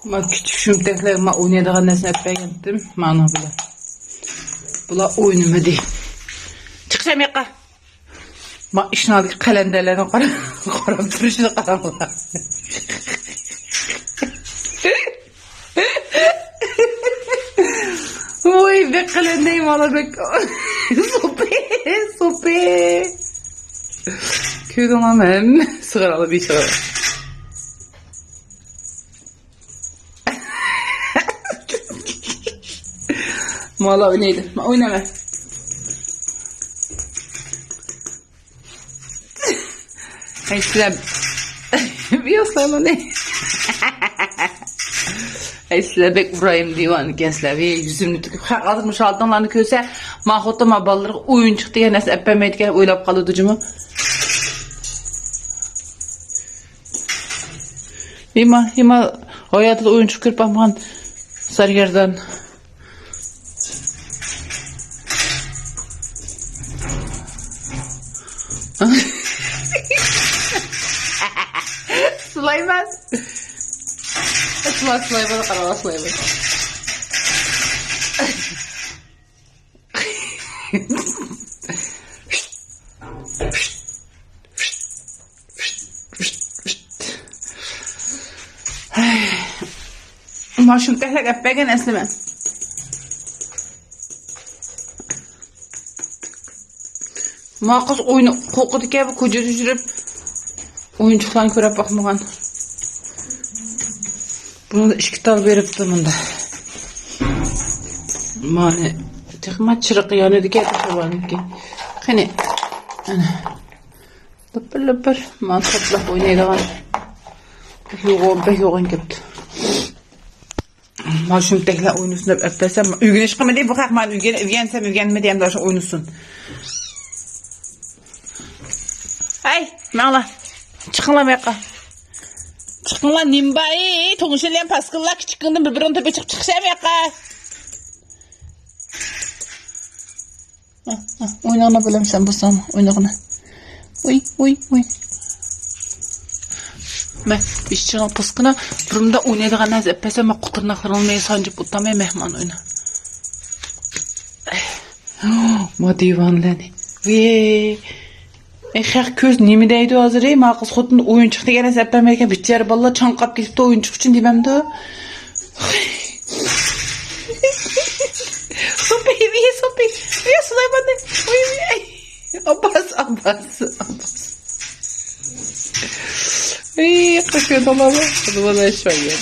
Ma küçük şümtekler ma oynayadigan narsani aytmagandim. Mana bular. Bular o'ynama deydi. Chiqsam yoqqa. Ma ishnodagi qalandalarni qarab turishni qaranglar. Oy be qalanday mala bek. Sope. Köyden hemen sigaralı bir şey. Mala oynaydı. Oynama. Hey size bir yaslanma ne? Hey size bek vurayım divan gençler. Bir yüzümlü tüküp kalırmış altınlarını köse mahvotta mabalları oyun çıktı ya nasıl epemeydik ya oylap kalırdı cumu. Hima hayatında oyun çıkıp aman sarıyerden. Süleyman. Süleyman karala Süleyman. Maşum tehlak yapmayan esneme. Ma kız oyunu kokudu ki bu koca düşürüp oyuncuklarını görüp bakmagan. Bunu da 2 tal verip durumunda. Mane tekma çırık yanıydı ki tabanı ki. Hani löpür löpür man toplap oynaydıgan. Yoğun gipti. Ma şum tekla oyunusunu öpesem ügüne çıkama deyip bakak man ügensem diyem de oynusun. Ay mala çıkın lan yakka. Çıkın lan nimbayı tonuşelayan paskıllar çıkındım birbirinin tepe çıkışam yakka. Oynağına bölüm sen bu sana oynağına. Uy. Ben bir çıkan paskına durumda oynaydıgan az epesem ma kuturna kırılmaya sancıp utamaya mehman oyna. Ma divanlani. Ve her köz nimedeydi hazır ey ma kız xotun oyun çıktı gene sepemeyken bitler balla çankap gidip de oyun çık için dibem de. Sopi. Ya Süleyman ne? Abbas. Ay kaçıyor tamam. Hadi bana şöyle.